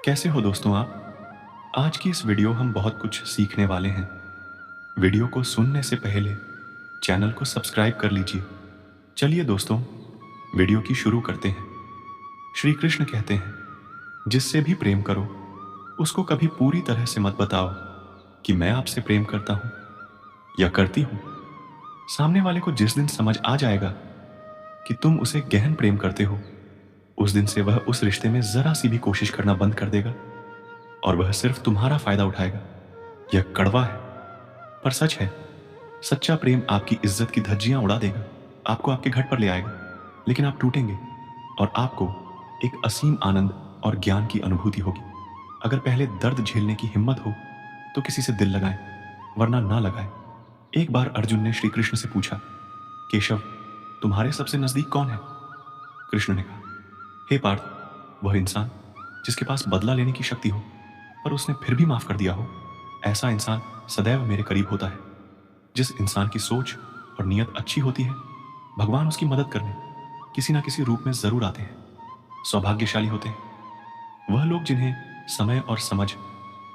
कैसे हो दोस्तों आप? आज की इस वीडियो हम बहुत कुछ सीखने वाले हैं। वीडियो को सुनने से पहले चैनल को सब्सक्राइब कर लीजिए। चलिए दोस्तों, वीडियो की शुरू करते हैं। श्री कृष्ण कहते हैं, जिससे भी प्रेम करो, उसको कभी पूरी तरह से मत बताओ कि मैं आपसे प्रेम करता हूं या करती हूं। सामने वाले को जिस दिन समझ आ जाएगा कि तुम उसे गहन प्रेम करते हो, उस दिन से वह उस रिश्ते में जरा सी भी कोशिश करना बंद कर देगा और वह सिर्फ तुम्हारा फायदा उठाएगा। यह कड़वा है पर सच है। सच्चा प्रेम आपकी इज्जत की धज्जियां उड़ा देगा, आपको आपके घर पर ले आएगा, लेकिन आप टूटेंगे और आपको एक असीम आनंद और ज्ञान की अनुभूति होगी। अगर पहले दर्द झेलने की हिम्मत हो तो किसी से दिल लगाएं, वरना ना लगाएं। एक बार अर्जुन ने श्री कृष्ण से पूछा, केशव, तुम्हारे सबसे नजदीक कौन है? कृष्ण ने कहा, हे पार्थ, वह इंसान जिसके पास बदला लेने की शक्ति हो पर उसने फिर भी माफ कर दिया हो, ऐसा इंसान सदैव मेरे करीब होता है। जिस इंसान की सोच और नीयत अच्छी होती है, भगवान उसकी मदद करने किसी ना किसी रूप में जरूर आते हैं। सौभाग्यशाली होते हैं वह लोग जिन्हें समय और समझ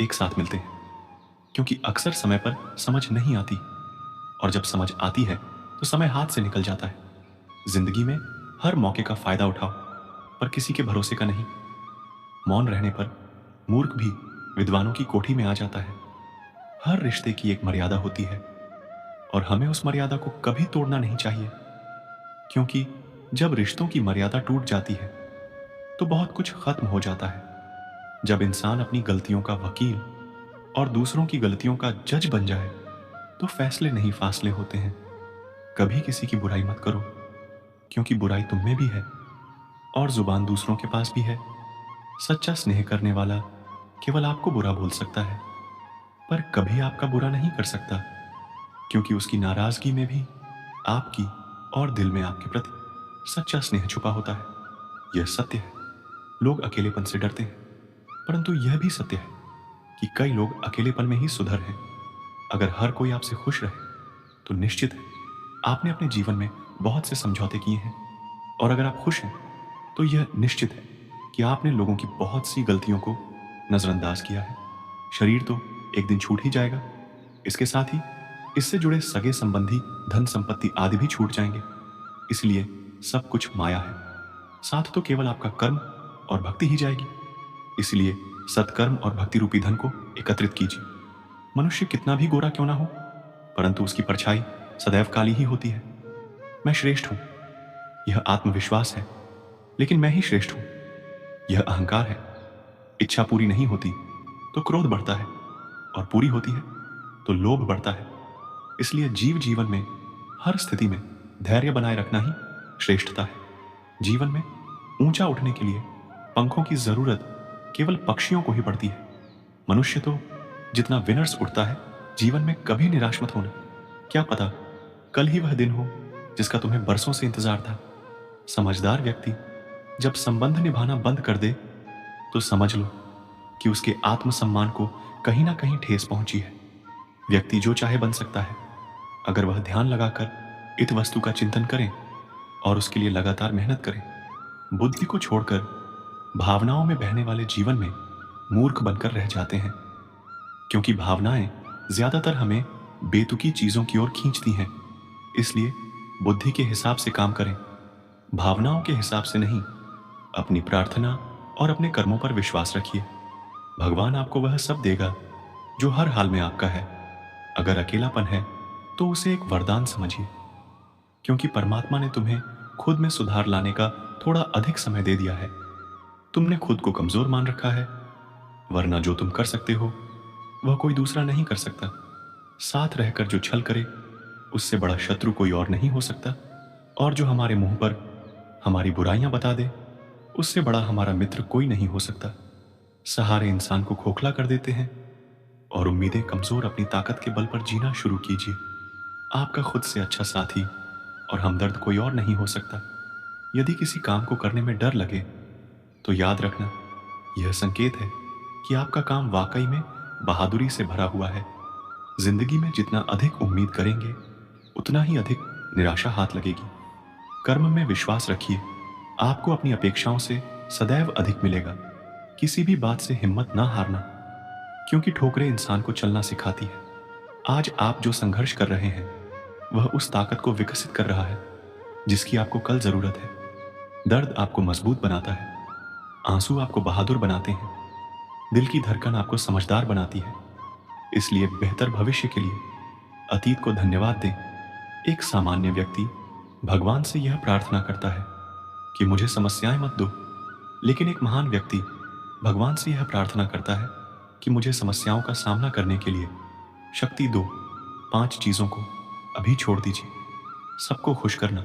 एक साथ मिलते हैं, क्योंकि अक्सर समय पर समझ नहीं आती और जब समझ आती है तो समय हाथ से निकल जाता है। जिंदगी में हर मौके का फायदा उठाओ, पर किसी के भरोसे का नहीं। मौन रहने पर मूर्ख भी विद्वानों की कोठी में आ जाता है। हर रिश्ते की एक मर्यादा होती है और हमें उस मर्यादा को कभी तोड़ना नहीं चाहिए, क्योंकि जब रिश्तों की मर्यादा टूट जाती है तो बहुत कुछ खत्म हो जाता है। जब इंसान अपनी गलतियों का वकील और दूसरों की गलतियों का जज बन जाए तो फैसले नहीं फासले होते हैं। कभी किसी की बुराई मत करो, क्योंकि बुराई तुम में भी है और जुबान दूसरों के पास भी है। सच्चा स्नेह करने वाला केवल आपको बुरा बोल सकता है, पर कभी आपका बुरा नहीं कर सकता, क्योंकि उसकी नाराजगी में भी आपकी और दिल में आपके प्रति सच्चा स्नेह छुपा होता है। यह सत्य है। लोग अकेलेपन से डरते हैं, परंतु यह भी सत्य है कि कई लोग अकेलेपन में ही सुधर हैं। अगर हर कोई आपसे खुश रहे तो निश्चित है आपने अपने जीवन में बहुत से समझौते किए हैं, और अगर आप खुश हैं तो यह निश्चित है कि आपने लोगों की बहुत सी गलतियों को नजरअंदाज किया है। शरीर तो एक दिन छूट ही जाएगा, इसके साथ ही इससे जुड़े सगे संबंधी, धन संपत्ति आदि भी छूट जाएंगे। इसलिए सब कुछ माया है, साथ तो केवल आपका कर्म और भक्ति ही जाएगी। इसलिए सत्कर्म और भक्ति रूपी धन को एकत्रित कीजिए। मनुष्य कितना भी गोरा क्यों ना हो, परंतु उसकी परछाई सदैव काली ही होती है। मैं श्रेष्ठ हूं, यह आत्मविश्वास है, लेकिन मैं ही श्रेष्ठ हूं, यह अहंकार है। इच्छा पूरी नहीं होती तो क्रोध बढ़ता है, और पूरी होती है तो लोभ बढ़ता है। इसलिए जीव जीवन में हर स्थिति में धैर्य बनाए रखना ही श्रेष्ठता है। जीवन में ऊंचा उठने के लिए पंखों की जरूरत केवल पक्षियों को ही पड़ती है। मनुष्य तो जितना विनर्स उठता है, जीवन में कभी निराश मत होना। क्या पता कल ही वह दिन हो जिसका तुम्हें बरसों से इंतजार था। समझदार व्यक्ति जब संबंध निभाना बंद कर दे तो समझ लो कि उसके आत्मसम्मान को कहीं ना कहीं ठेस पहुंची है। व्यक्ति जो चाहे बन सकता है, अगर वह ध्यान लगाकर इत वस्तु का चिंतन करें और उसके लिए लगातार मेहनत करें। बुद्धि को छोड़कर भावनाओं में बहने वाले जीवन में मूर्ख बनकर रह जाते हैं, क्योंकि भावनाएं ज्यादातर हमें बेतुकी चीजों की ओर खींचती हैं। इसलिए बुद्धि के हिसाब से काम करें, भावनाओं के हिसाब से नहीं। अपनी प्रार्थना और अपने कर्मों पर विश्वास रखिए। भगवान आपको वह सब देगा जो हर हाल में आपका है। अगर अकेलापन है तो उसे एक वरदान समझिए, क्योंकि परमात्मा ने तुम्हें खुद में सुधार लाने का थोड़ा अधिक समय दे दिया है। तुमने खुद को कमजोर मान रखा है, वरना जो तुम कर सकते हो वह कोई दूसरा नहीं कर सकता। साथ रहकर जो छल करे उससे बड़ा शत्रु कोई और नहीं हो सकता, और जो हमारे मुंह पर हमारी बुराइयां बता दे उससे बड़ा हमारा मित्र कोई नहीं हो सकता। सहारे इंसान को खोखला कर देते हैं और उम्मीदें कमजोर अपनी ताकत के बल पर जीना शुरू कीजिए। आपका खुद से अच्छा साथी और हमदर्द कोई और नहीं हो सकता। यदि किसी काम को करने में डर लगे तो याद रखना, यह संकेत है कि आपका काम वाकई में बहादुरी से भरा हुआ है। जिंदगी में जितना अधिक उम्मीद करेंगे उतना ही अधिक निराशा हाथ लगेगी। कर्म में विश्वास रखिए, आपको अपनी अपेक्षाओं से सदैव अधिक मिलेगा। किसी भी बात से हिम्मत ना हारना, क्योंकि ठोकरें इंसान को चलना सिखाती है। आज आप जो संघर्ष कर रहे हैं, वह उस ताकत को विकसित कर रहा है जिसकी आपको कल जरूरत है। दर्द आपको मजबूत बनाता है, आंसू आपको बहादुर बनाते हैं, दिल की धड़कन आपको समझदार बनाती है। इसलिए बेहतर भविष्य के लिए अतीत को धन्यवाद दें। एक सामान्य व्यक्ति भगवान से यह प्रार्थना करता है कि मुझे समस्याएं मत दो, लेकिन एक महान व्यक्ति भगवान से यह प्रार्थना करता है कि मुझे समस्याओं का सामना करने के लिए शक्ति दो। 5 चीजों को अभी छोड़ दीजिए। सबको खुश करना,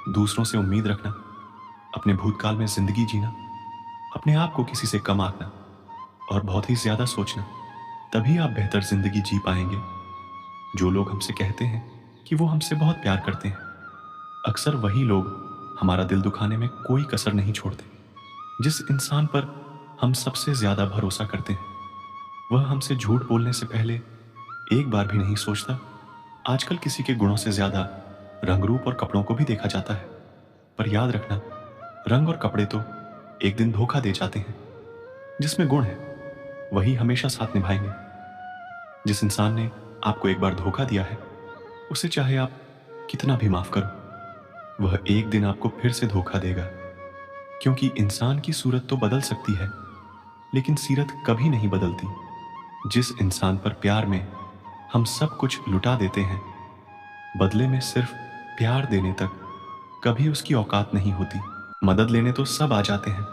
दूसरों से उम्मीद रखना, अपने भूतकाल में जिंदगी जीना, अपने आप को किसी से कम आंकना और बहुत ही ज्यादा सोचना। तभी आप बेहतर जिंदगी जी पाएंगे। जो लोग हमसे कहते हैं कि वो हमसे बहुत प्यार करते हैं, अक्सर वही लोग हमारा दिल दुखाने में कोई कसर नहीं छोड़ते। जिस इंसान पर हम सबसे ज्यादा भरोसा करते हैं, वह हमसे झूठ बोलने से पहले एक बार भी नहीं सोचता। आजकल किसी के गुणों से ज्यादा रंग रूप और कपड़ों को भी देखा जाता है, पर याद रखना, रंग और कपड़े तो एक दिन धोखा दे जाते हैं। जिसमें गुण है वही हमेशा साथ निभाएंगे। जिस इंसान ने आपको एक बार धोखा दिया है, उसे चाहे आप कितना भी माफ करो, वह एक दिन आपको फिर से धोखा देगा। क्योंकि इंसान की सूरत तो बदल सकती है, लेकिन सीरत कभी नहीं बदलती। जिस इंसान पर प्यार में हम सब कुछ लुटा देते हैं, बदले में सिर्फ प्यार देने तक कभी उसकी औकात नहीं होती। मदद लेने तो सब आ जाते हैं,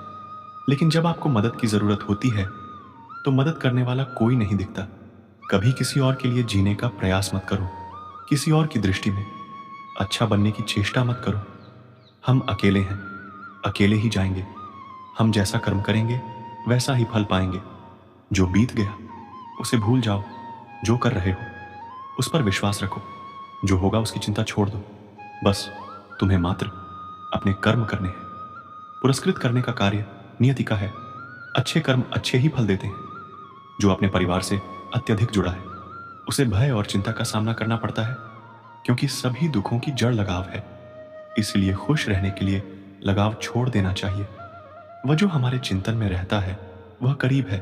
लेकिन जब आपको मदद की जरूरत होती है तो मदद करने वाला कोई नहीं दिखता। कभी किसी और के लिए जीने का प्रयास मत करो, किसी और की दृष्टि में अच्छा बनने की चेष्टा मत करो। हम अकेले हैं, अकेले ही जाएंगे। हम जैसा कर्म करेंगे वैसा ही फल पाएंगे। जो बीत गया उसे भूल जाओ, जो कर रहे हो उस पर विश्वास रखो, जो होगा उसकी चिंता छोड़ दो। बस तुम्हें मात्र अपने कर्म करने हैं। पुरस्कृत करने का कार्य नियति का है। अच्छे कर्म अच्छे ही फल देते हैं। जो अपने परिवार से अत्यधिक जुड़ा है, उसे भय और चिंता का सामना करना पड़ता है, क्योंकि सभी दुखों की जड़ लगाव है। इसलिए खुश रहने के लिए लगाव छोड़ देना चाहिए। वह जो हमारे चिंतन में रहता है वह करीब है,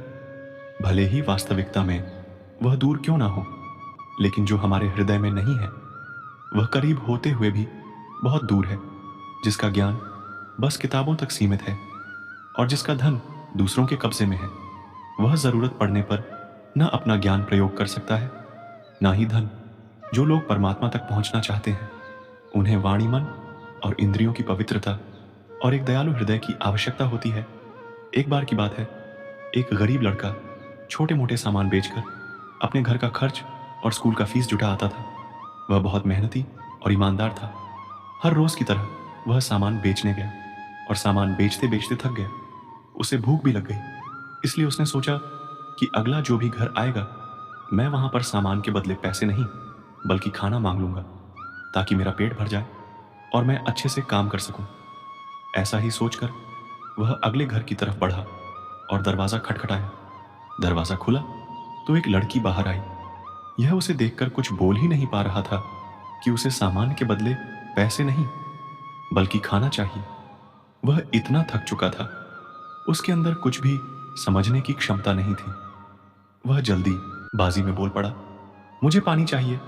भले ही वास्तविकता में वह दूर क्यों ना हो। लेकिन जो हमारे हृदय में नहीं है, वह करीब होते हुए भी बहुत दूर है। जिसका ज्ञान बस किताबों तक सीमित है और जिसका धन दूसरों के कब्जे में है, वह जरूरत पड़ने पर न अपना ज्ञान प्रयोग कर सकता है, ना ही धन। जो लोग परमात्मा तक पहुंचना चाहते हैं, उन्हें वाणी, मन और इंद्रियों की पवित्रता और एक दयालु हृदय की आवश्यकता होती है। एक बार की बात है, एक गरीब लड़का छोटे मोटे सामान बेचकर अपने घर का खर्च और स्कूल का फीस जुटा आता था। वह बहुत मेहनती और ईमानदार था। हर रोज की तरह वह सामान बेचने गया और सामान बेचते बेचते थक गया। उसे भूख भी लग गई, इसलिए उसने सोचा कि अगला जो भी घर आएगा, मैं वहां पर सामान के बदले पैसे नहीं बल्कि खाना मांग लूंगा, ताकि मेरा पेट भर जाए और मैं अच्छे से काम कर सकूं। ऐसा ही सोचकर वह अगले घर की तरफ बढ़ा और दरवाजा खटखटाया। दरवाजा खुला तो एक लड़की बाहर आई। यह उसे देखकर कुछ बोल ही नहीं पा रहा था कि उसे सामान के बदले पैसे नहीं बल्कि खाना चाहिए। वह इतना थक चुका था, उसके अंदर कुछ भी समझने की क्षमता नहीं थी। वह जल्दी बाजी में बोल पड़ा, मुझे पानी चाहिए।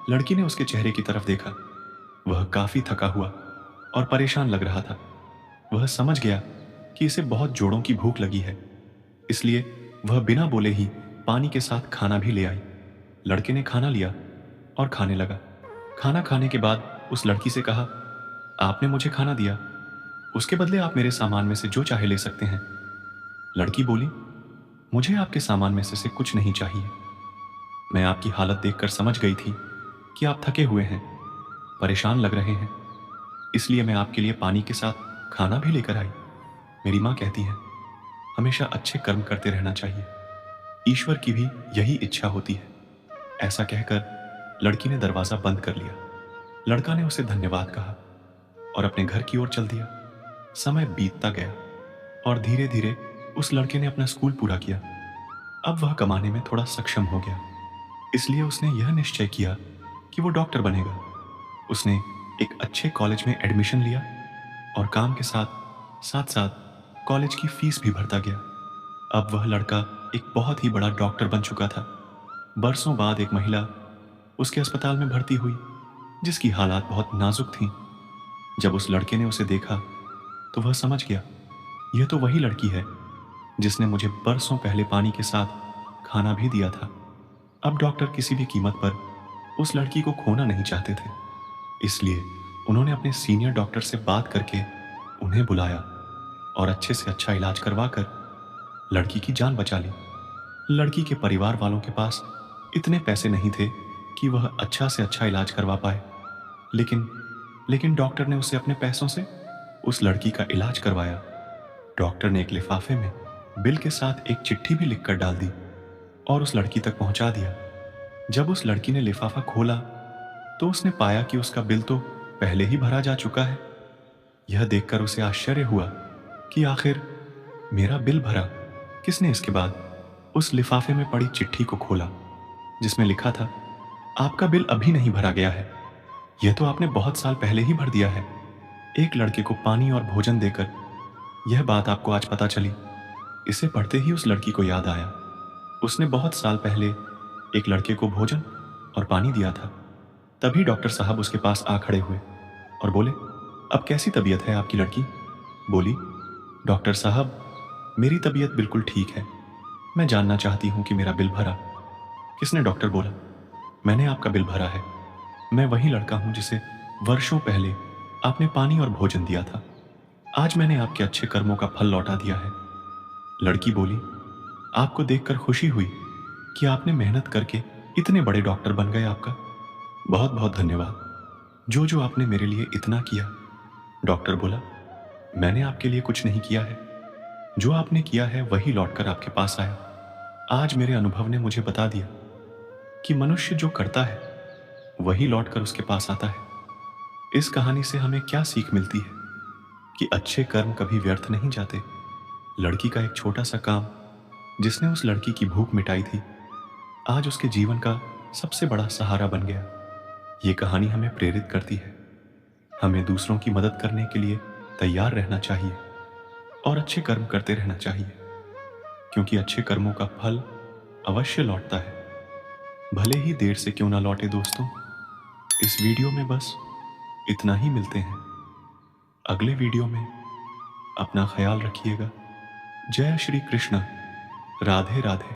लड़की ने उसके चेहरे की तरफ देखा। वह काफी थका हुआ और परेशान लग रहा था। वह समझ गया कि इसे बहुत जोड़ों की भूख लगी है, इसलिए वह बिना बोले ही पानी के साथ खाना भी ले आई। लड़के ने खाना लिया और खाने लगा। खाना खाने के बाद उस लड़की से कहा, आपने मुझे खाना दिया, उसके बदले आप मेरे सामान में से जो चाहे ले सकते हैं। लड़की बोली, मुझे आपके सामान में से कुछ नहीं चाहिए। मैं आपकी हालत देखकर समझ गई थी कि आप थके हुए हैं, परेशान लग रहे हैं, इसलिए मैं आपके लिए पानी के साथ खाना भी लेकर आई। मेरी माँ कहती है, हमेशा अच्छे कर्म करते रहना चाहिए। ईश्वर की भी यही इच्छा होती है। ऐसा कहकर लड़की ने दरवाजा बंद कर लिया। लड़का ने उसे धन्यवाद कहा और अपने घर की ओर चल दिया। समय बीतता गया और धीरे धीरे उस लड़के ने अपना स्कूल पूरा किया। अब वह कमाने में थोड़ा सक्षम हो गया, इसलिए उसने यह निश्चय किया कि वो डॉक्टर बनेगा। उसने एक अच्छे कॉलेज में एडमिशन लिया और काम के साथ साथ साथ कॉलेज की फीस भी भरता गया। अब वह लड़का एक बहुत ही बड़ा डॉक्टर बन चुका था। बरसों बाद एक महिला उसके अस्पताल में भर्ती हुई, जिसकी हालात बहुत नाजुक थीं। जब उस लड़के ने उसे देखा, तो वह समझ गया, यह तो वही लड़की है जिसने मुझे बरसों पहले पानी के साथ खाना भी दिया था। अब डॉक्टर किसी भी कीमत पर उस लड़की को खोना नहीं चाहते थे, इसलिए उन्होंने अपने सीनियर डॉक्टर से बात करके उन्हें बुलाया और अच्छे से अच्छा इलाज करवाकर लड़की की जान बचा ली। लड़की के परिवार वालों के पास इतने पैसे नहीं थे कि वह अच्छा से अच्छा इलाज करवा पाए, लेकिन लेकिन डॉक्टर ने उसे अपने पैसों से उस लड़की का इलाज करवाया। डॉक्टर ने एक लिफाफे में बिल के साथ एक चिट्ठी भी लिखकर डाल दी और उस लड़की तक पहुंचा दिया। जब उस लड़की ने लिफाफा खोला, तो उसने पाया कि उसका बिल तो पहले ही भरा जा चुका है। यह देखकर उसे आश्चर्य हुआ कि आखिर मेरा बिल भरा किसने। इसके बाद उस लिफाफे में पड़ी चिट्ठी को खोला, जिसमें लिखा था, आपका बिल अभी नहीं भरा गया है, यह तो आपने बहुत साल पहले ही भर दिया है। एक लड़के को पानी और भोजन देकर यह बात आपको आज पता चली। इसे पढ़ते ही उस लड़की को याद आया, उसने बहुत साल पहले एक लड़के को भोजन और पानी दिया था। तभी डॉक्टर साहब उसके पास आ खड़े हुए और बोले, अब कैसी तबीयत है आपकी लड़की? बोली, डॉक्टर साहब, मेरी तबीयत बिल्कुल ठीक है, मैं जानना चाहती हूँ कि मेरा बिल भरा। किसने? डॉक्टर बोला, मैंने आपका बिल भरा है। मैं वही लड़का हूँ जिसे वर्षों पहले आपने पानी और भोजन दिया था। आज मैंने आपके अच्छे कर्मों का फल लौटा दिया है। लड़की बोली, आपको देखकर खुशी हुई कि आपने मेहनत करके इतने बड़े डॉक्टर बन गए। आपका बहुत बहुत धन्यवाद, जो जो आपने मेरे लिए इतना किया। डॉक्टर बोला, मैंने आपके लिए कुछ नहीं किया है, जो आपने किया है वही लौटकर आपके पास आया। आज मेरे अनुभव ने मुझे बता दिया कि मनुष्य जो करता है वही लौटकर उसके पास आता है। इस कहानी से हमें क्या सीख मिलती है कि अच्छे कर्म कभी व्यर्थ नहीं जाते। लड़की का एक छोटा सा काम, जिसने उस लड़की की भूख मिटाई थी, आज उसके जीवन का सबसे बड़ा सहारा बन गया। ये कहानी हमें प्रेरित करती है, हमें दूसरों की मदद करने के लिए तैयार रहना चाहिए और अच्छे कर्म करते रहना चाहिए, क्योंकि अच्छे कर्मों का फल अवश्य लौटता है, भले ही देर से क्यों ना लौटे। दोस्तों, इस वीडियो में बस इतना ही। मिलते हैं अगले वीडियो में। अपना ख्याल रखिएगा। जय श्री कृष्ण। राधे राधे।